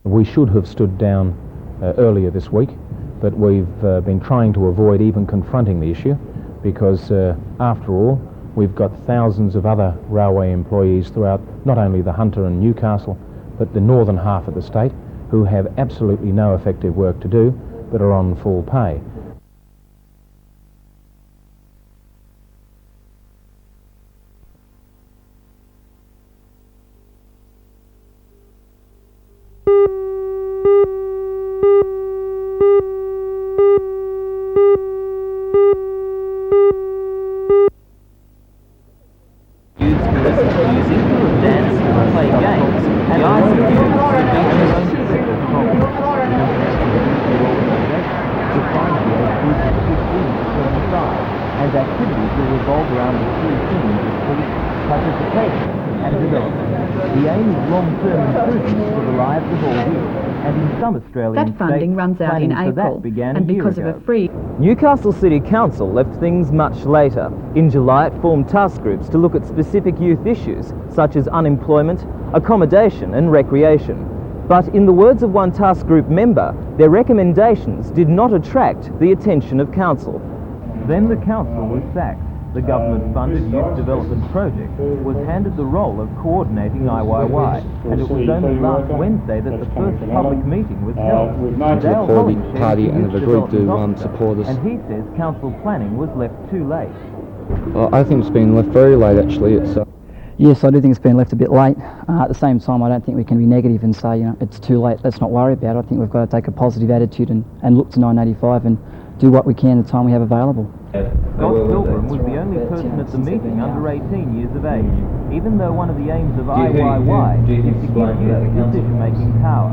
We should have stood down earlier this week, but we've been trying to avoid even confronting the issue because, after all, we've got thousands of other railway employees throughout not only the Hunter and Newcastle, but the northern half of the state who have absolutely no effective work to do but are on full pay. And activities will revolve around the three themes of peace, participation and development. The aim is long-term improvements for the lives of all youth, and in some Australian that funding runs out in April, and because of a free... Newcastle City Council left things much later. In July it formed task groups to look at specific youth issues such as unemployment, accommodation and recreation. But in the words of one task group member, their recommendations did not attract the attention of Council. Then the council was sacked. The government-funded youth development project was handed the role of coordinating IYY, and it was only last Wednesday that the first public meeting was held. Dale Hollingshead, party and have agreed to support us. And he says council planning was left too late. Well, I think it's been left very late actually. Yes, I do think it's been left a bit late. At the same time, I don't think we can be negative and say, it's too late, let's not worry about it. I think we've got to take a positive attitude and look to 1985 and do what we can at the time we have available. Scott Pilgrim was the only person at the meeting under 18 years of age, even though one of the aims of IYY is to give youth decision-making power.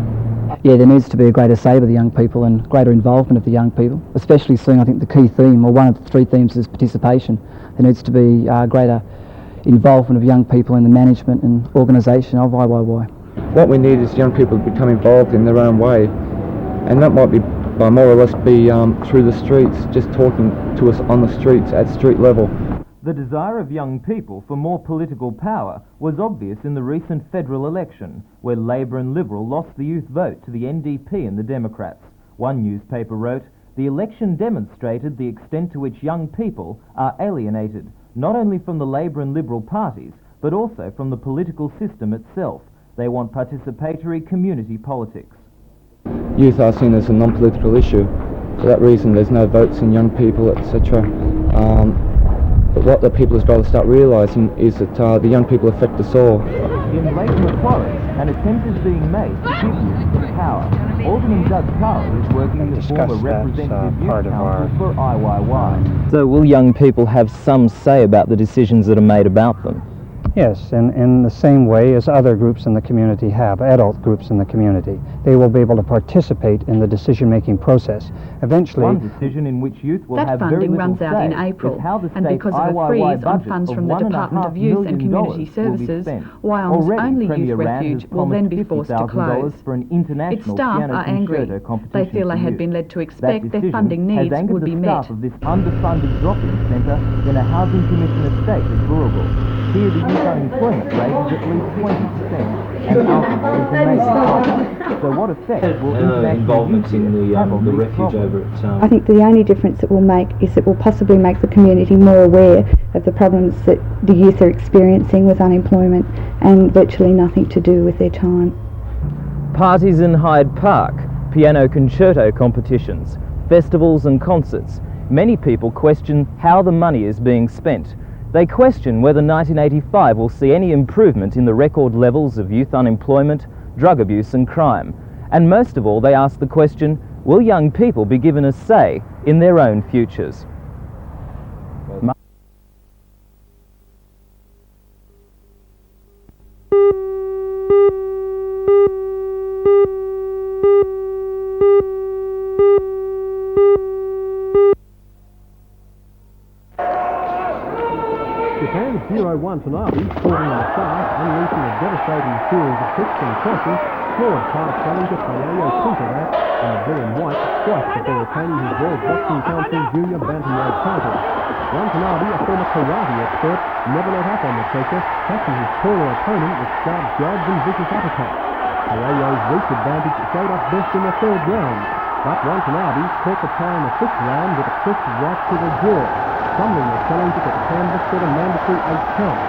Yeah, there needs to be a greater say by the young people and greater involvement of the young people, especially seeing, I think, the key theme, or one of the three themes, is participation. There needs to be greater involvement of young people in the management and organisation of IYY. What we need is young people to become involved in their own way, and that might be by more or less be through the streets, just talking to us on the streets at street level. The desire of young people for more political power was obvious in the recent federal election, where Labor and Liberal lost the youth vote to the NDP and the Democrats. One newspaper wrote, "The election demonstrated the extent to which young people are alienated, not only from the Labor and Liberal parties, but also from the political system itself. They want participatory community politics." Youth are seen as a non-political issue. For that reason there's no votes in young people, etc. But what the people has got to start realising is that the young people affect us all. In Lake Torres, an attempt is being made to give youth some power. Alderman Doug Carroll is working to form a representative youth council for IYY. So will young people have some say about the decisions that are made about them? Yes, in the same way as other groups in the community have, adult groups in the community. They will be able to participate in the decision-making process. Eventually, one decision in which youth will have very little runs out in April, and because of a freeze on funds from the Department of Youth and Community Services, Wyong's only youth refuge will then be forced to close. Its staff are angry. They feel they had been led to expect their funding needs would be met. Staff of this underfunded drop-in centre in a housing commission estate at Burrabul. Here the youth unemployment rate is at least 20%, and alcohol is a major problem. So what effect will involvement in the refuge over at... I think the only difference it will make is it will possibly make the community more aware of the problems that the youth are experiencing with unemployment and virtually nothing to do with their time. Parties in Hyde Park, piano concerto competitions, festivals and concerts. Many people question how the money is being spent. They question whether 1985 will see any improvement in the record levels of youth unemployment, drug abuse and crime. And most of all, they ask the question, will young people be given a say in their own futures? Japan's 0-1 Tanabe, scoring in the start, unleashing a devastating series of hits and crosses, floored past challenger Tayayo Kuntara, and blue and white twice before retaining his World Boxing Council Junior Bantamweight title. Watanabe, a former karate expert, never let up on the pressure, catching his taller opponent with sharp jabs and vicious uppercuts. Payayo's reach advantage showed up best in the third round, but Watanabe caught the tie in the fifth round with a crisp right to the jaw, stumbling the challenger to the canvas for the mandatory 8 count.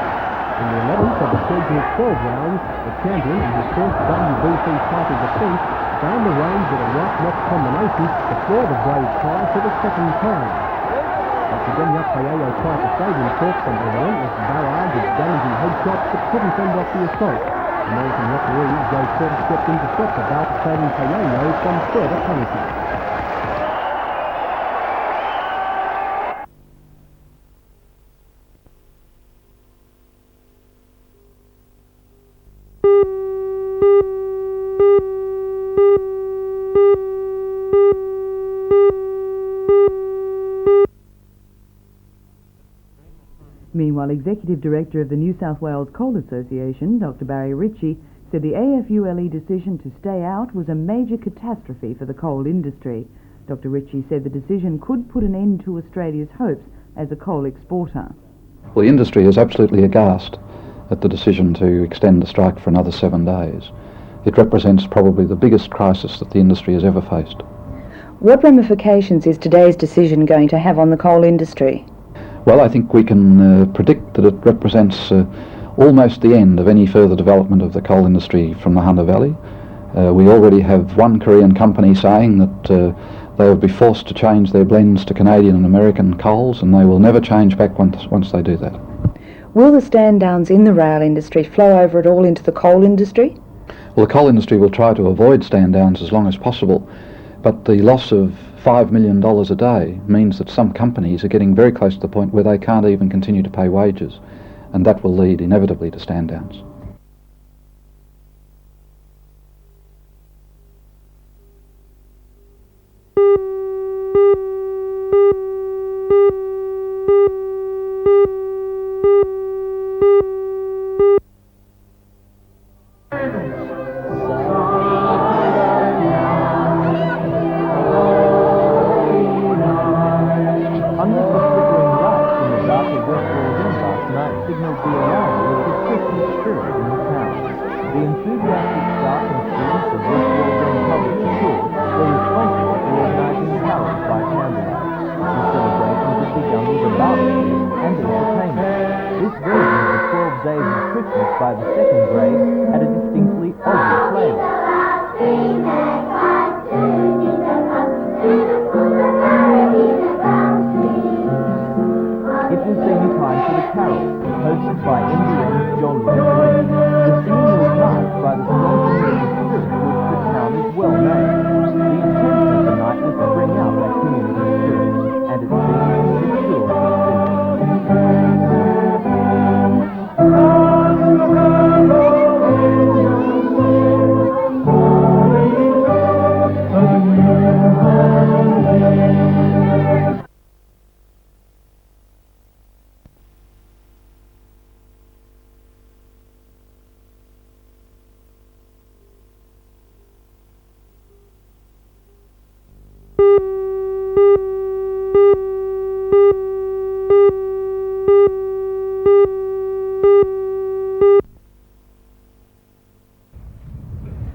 In the 11th of the scheduled 12 rounds, the champion in his first WBC title defence found the range with a right knock combination to floor the brave tie for the second time. But again, Payayo tried to save himself from a relentless barrage of damaging headshots that couldn't fend off the assault. American referee Joe Torres stepped in to stop the bout, saving Payayo from further punishment. Meanwhile, Executive Director of the New South Wales Coal Association, Dr Barry Ritchie, said the AFULE decision to stay out was a major catastrophe for the coal industry. Dr Ritchie said the decision could put an end to Australia's hopes as a coal exporter. Well, the industry is absolutely aghast at the decision to extend the strike for another 7 days. It represents probably the biggest crisis that the industry has ever faced. What ramifications is today's decision going to have on the coal industry? Well, I think we can predict that it represents almost the end of any further development of the coal industry from the Hunter Valley. We already have one Korean company saying that they will be forced to change their blends to Canadian and American coals, and they will never change back once they do that. Will the stand-downs in the rail industry flow over at all into the coal industry? Well, the coal industry will try to avoid stand-downs as long as possible, but the loss of $5 million a day means that some companies are getting very close to the point where they can't even continue to pay wages, and that will lead inevitably to stand-downs. By the second grade had a distinctly Aussie flavour. It was then time for the carol, hosted by NBN's John Lewis. The scene was marked by the strong community spirit which the town is well known. The intention of the night was to bring out that community spirit, and it seems it sure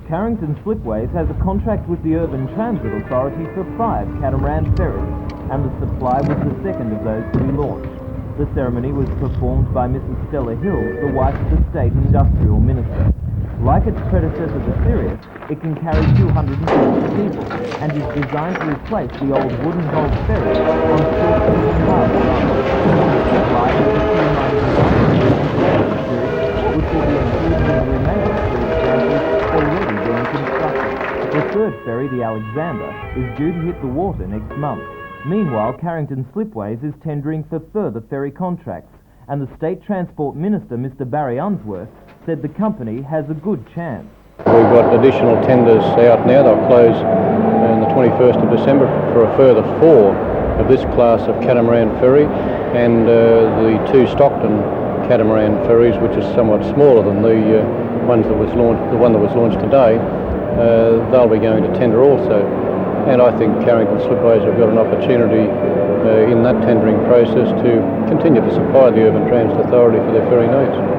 Carrington Slipways has a contract with the Urban Transit Authority for 5 catamaran ferries, and the supply was the second of those to be launched. The ceremony was performed by Mrs. Stella Hills, the wife of the State Industrial Minister. Like its predecessor, the Sirius, it can carry 250 people, and is designed to replace the old wooden-hulled ferry on short-distance harbour runs. The supply is a 299 which will be included in the remaining 3 examples already being constructed. The third ferry, the Alexander, is due to hit the water next month. Meanwhile, Carrington Slipways is tendering for further ferry contracts, and the State Transport Minister, Mr. Barry Unsworth, said the company has a good chance. We've got additional tenders out now. They'll close on the 21st of December for a further 4 of this class of catamaran ferry, and the 2 Stockton catamaran ferries, which is somewhat smaller than the one that was launched today. They'll be going to tender also. and I think Carrington Slipways have got an opportunity in that tendering process to continue to supply the Urban Transit Authority for their ferry needs.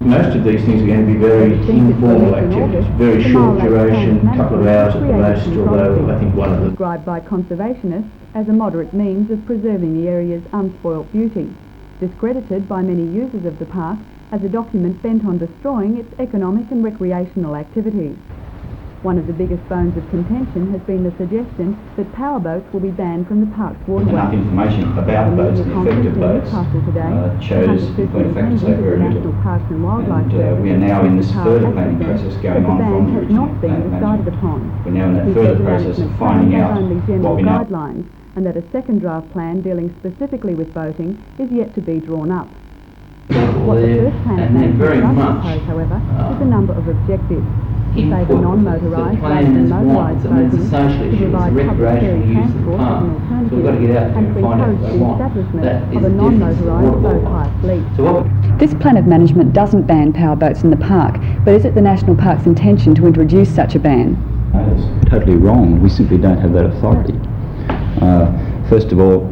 Most of these things are going to be very informal activities, very short duration, a couple of hours at the most, although I think one of them... Described by conservationists as a moderate means of preserving the area's unspoilt beauty, discredited by many users of the park as a document bent on destroying its economic and recreational activities. One of the biggest bones of contention has been the suggestion that powerboats will be banned from the park's waterways. Enough information about boats, the effect of boats, shows in point of fact to say very little. And we are now in this further planning process going on from the original plan management. We're now in that further process of finding out what we know. And that a second draft plan dealing specifically with boating is yet to be drawn up. What the first plan of management does propose, however, is a number of objectives. To favour non-motorised rather than motorised boating, to provide public ferry transport as an alternative, and to encourage the establishment of a non-motorised boat hire fleet. This plan of management doesn't ban powerboats in the park, but is it the National Park's intention to introduce such a ban? That's totally wrong. We simply don't have that authority. First of all,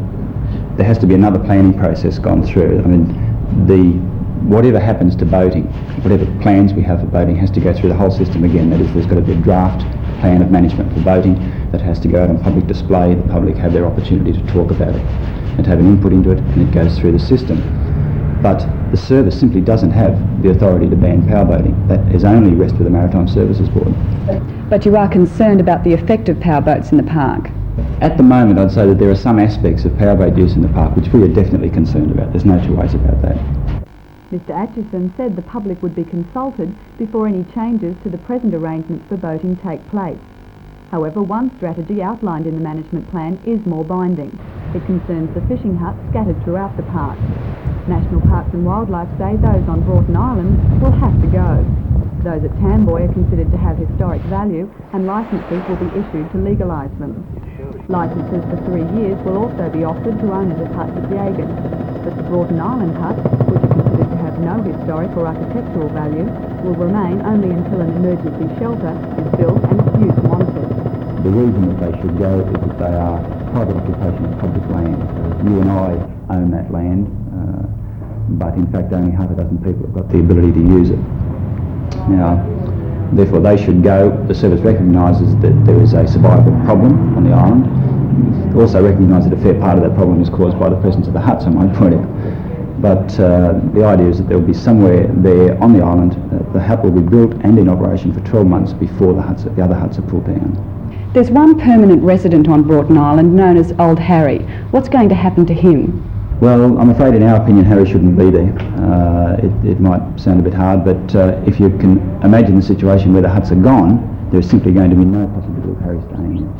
there has to be another planning process gone through. I mean, whatever happens to boating, whatever plans we have for boating has to go through the whole system again. That is, there's got to be a draft plan of management for boating that has to go out on public display. The public have their opportunity to talk about it and to have an input into it, and it goes through the system. But the service simply doesn't have the authority to ban powerboating. That is only rests with the Maritime Services Board. But you are concerned about the effect of powerboats in the park? At the moment, I'd say that there are some aspects of powerboat use in the park which we are definitely concerned about. There's no two ways about that. Mr Atchison said the public would be consulted before any changes to the present arrangements for boating take place. However, one strategy outlined in the management plan is more binding. It concerns the fishing huts scattered throughout the park. National Parks and Wildlife say those on Broughton Island will have to go. Those at Tamboy are considered to have historic value, and licences will be issued to legalise them. Licences for 3 years will also be offered to owners of huts at Yagan, but the Broughton Island huts, which are considered to have no historic or architectural value, will remain only until an emergency shelter is built and its use monitored. The reason that they should go is that they are private occupation of public land. You and I own that land, but in fact only half a dozen people have got the ability to use it. Now, therefore they should go. The service recognises that there is a survival problem on the island. Also recognise that a fair part of that problem is caused by the presence of the huts, I might point out. But the idea is that there will be somewhere there on the island, the hut will be built and in operation for 12 months before the other huts are pulled down. There's one permanent resident on Broughton Island known as Old Harry. What's going to happen to him? Well, I'm afraid in our opinion Harry shouldn't be there. It might sound a bit hard, but if you can imagine the situation where the huts are gone, there's simply going to be no possibility of Harry staying there.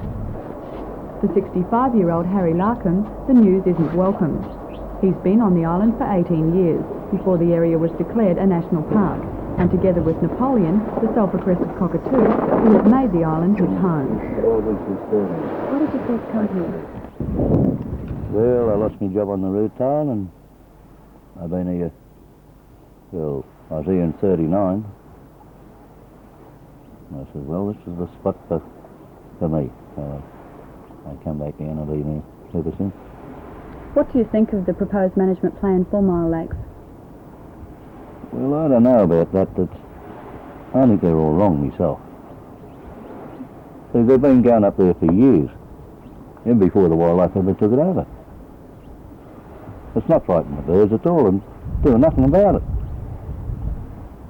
For 65-year-old Harry Larkham, the news isn't welcome. He's been on the island for 18 years, before the area was declared a national park, and together with Napoleon, the sulphur-crested cockatoo, who has made the island his home. Why did you first come here? Well, I lost my job on the route town, and I've been here, well, I was here in 39. And I said, well, this is the spot for me. So I come back here and I've been here ever since. What do you think of the proposed management plan for Mile Lakes? Well, I don't know about that. I think they're all wrong myself. See, they've been going up there for years, even before the wildlife ever took it over. It's not frightening the birds at all and doing nothing about it.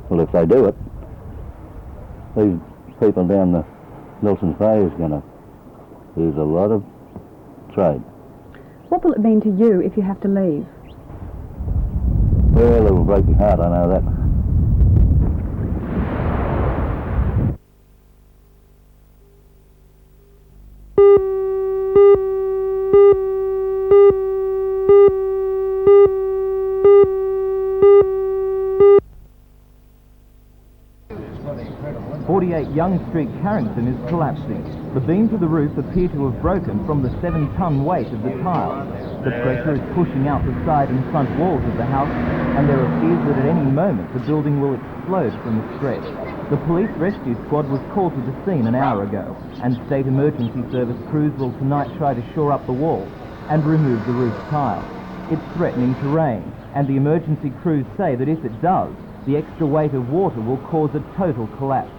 Well, if they do it, these people down the Nelson's Bay is going to lose a lot of trade. What will it mean to you if you have to leave? Well, it will break my heart, I know that. 38 Young Street, Carrington is collapsing. The beams of the roof appear to have broken from the 7-ton weight of the tiles. The pressure is pushing out the side and front walls of the house, and there are fears that at any moment the building will explode from the stress. The police rescue squad was called to the scene an hour ago, and State Emergency Service crews will tonight try to shore up the walls and remove the roof tile. It's threatening to rain, and the emergency crews say that if it does, the extra weight of water will cause a total collapse.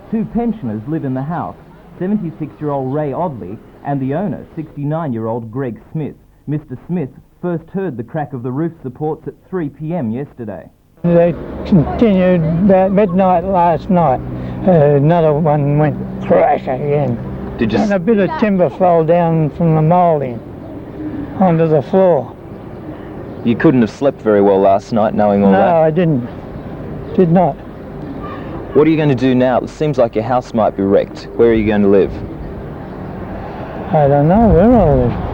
2 pensioners live in the house, 76-year-old Ray Odley and the owner, 69-year-old Greg Smith. Mr. Smith first heard the crack of the roof supports at 3 p.m. yesterday. They continued about midnight last night. Another one went crash again. And a bit of timber fell down from the moulding onto the floor. You couldn't have slept very well last night knowing all that? No, I didn't. Did not. What are you going to do now? It seems like your house might be wrecked. Where are you going to live? I don't know where I'll live.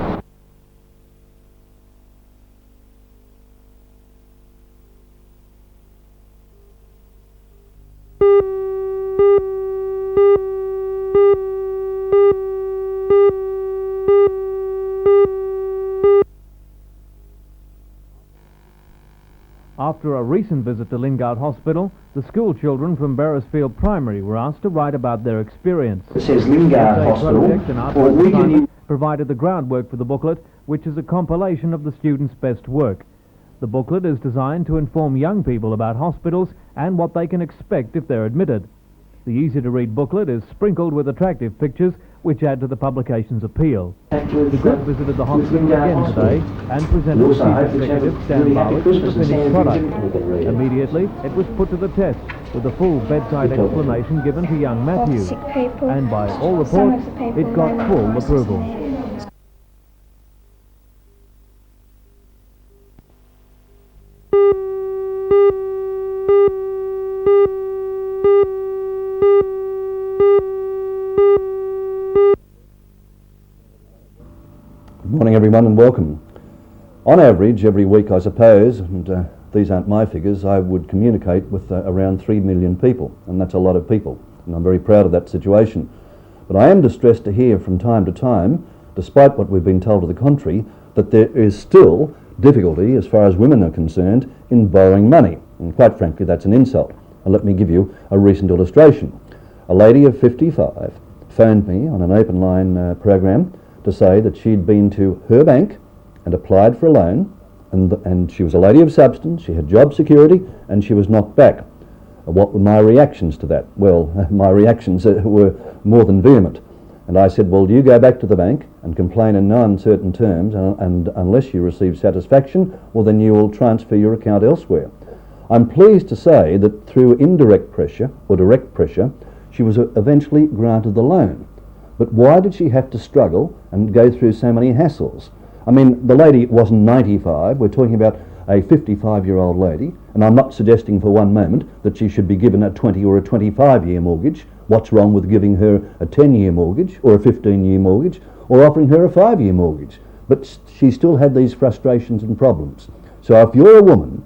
After a recent visit to Lingard Hospital, the school children from Beresfield Primary were asked to write about their experience. It says Lingard Hospital. Provided the groundwork for the booklet, which is a compilation of the students' best work. The booklet is designed to inform young people about hospitals and what they can expect if they're admitted. The easy-to-read booklet is sprinkled with attractive pictures which add to the publication's appeal. The group visited the hospital again today and presented Chief Executive Stan Bartlett with the finished product. Immediately, it was put to the test with a full bedside explanation given to young Matthew, and by all reports, it got full approval. Good morning everyone and welcome. On average, every week I suppose, and these aren't my figures, I would communicate with around 3 million people, and that's a lot of people, and I'm very proud of that situation. But I am distressed to hear from time to time, despite what we've been told to the contrary, that there is still difficulty as far as women are concerned in borrowing money, and quite frankly that's an insult. And let me give you a recent illustration. A lady of 55 phoned me on an open line program to say that she'd been to her bank and applied for a loan, and she was a lady of substance, she had job security, and she was knocked back. What were my reactions to that? Well, my reactions were more than vehement. And I said, well, do you go back to the bank and complain in no uncertain terms, and unless you receive satisfaction, well then you will transfer your account elsewhere. I'm pleased to say that through indirect pressure, or direct pressure, she was eventually granted the loan. But why did she have to struggle and go through so many hassles? I mean, the lady wasn't 95, we're talking about a 55-year-old lady, and I'm not suggesting for one moment that she should be given a 20 or a 25-year mortgage. What's wrong with giving her a 10-year mortgage or a 15-year mortgage or offering her a 5-year mortgage? But she still had these frustrations and problems. So if you're a woman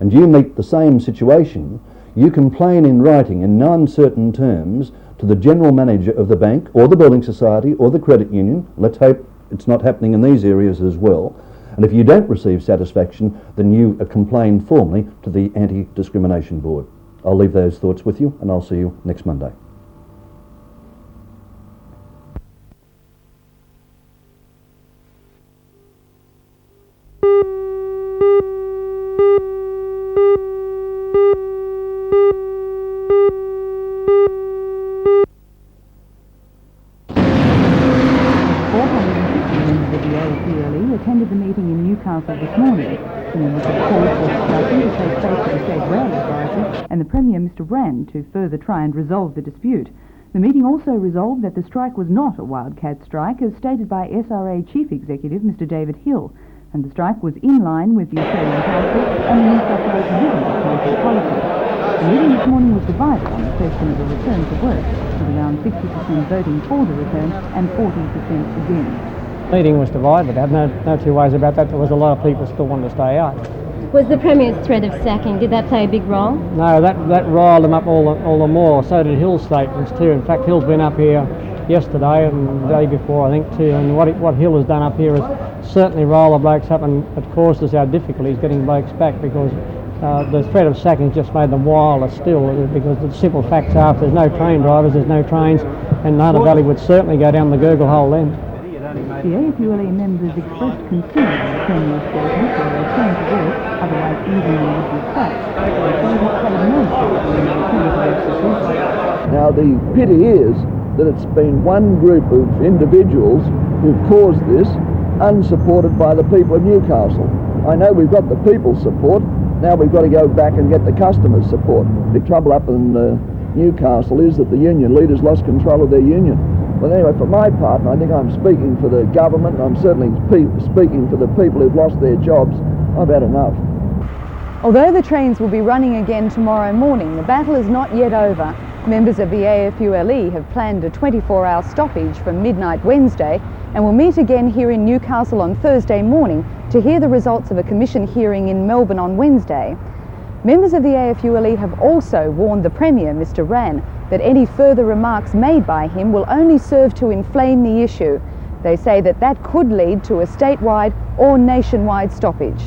and you meet the same situation, you complain in writing in no uncertain terms to the general manager of the bank or the building society or the credit union. Let's hope it's not happening in these areas as well. And if you don't receive satisfaction, then you complain formally to the Anti-Discrimination Board. I'll leave those thoughts with you, and I'll see you next Monday. Attended the meeting in Newcastle this morning. Singing was called for discussion to take place with the State Rail Advisor and the Premier, Mr Rand, to further try and resolve the dispute. The meeting also resolved that the strike was not a wildcat strike, as stated by SRA Chief Executive Mr David Hill, and the strike was in line with the Australian Council and the New South Wales Visitor Council policy. The meeting this morning was divided on the question of a return to work, with around 60% voting for the return and 40% against. The meeting was divided. I have no two ways about that. There was a lot of people still wanting to stay out. Was the Premier's threat of sacking, did that play a big role? No, that riled them up all the more. So did Hill's statements too. In fact, Hill's been up here yesterday and the day before, I think, too, and what Hill has done up here has certainly riled the blokes up, and it caused us our difficulties getting blokes back, because the threat of sacking just made them wilder still, because the simple facts are, if there's no train drivers, there's no trains, and the Hunter Valley would certainly go down the gurgle hole then. The AFULA members expressed concern at the Premier's statement that they return to work, otherwise evenly would be sacked. Now the pity is that it's been one group of individuals who've caused this, unsupported by the people of Newcastle. I know we've got the people's support, now we've got to go back and get the customers' support. The trouble up in Newcastle is that the union leaders lost control of their union. But anyway, for my part, and I think I'm speaking for the government, and I'm certainly speaking for the people who've lost their jobs, I've had enough. Although the trains will be running again tomorrow morning, the battle is not yet over. Members of the AFULE have planned a 24-hour stoppage from midnight Wednesday and will meet again here in Newcastle on Thursday morning to hear the results of a commission hearing in Melbourne on Wednesday. Members of the AFULE have also warned the Premier, Mr Rann, that any further remarks made by him will only serve to inflame the issue. They say that could lead to a statewide or nationwide stoppage.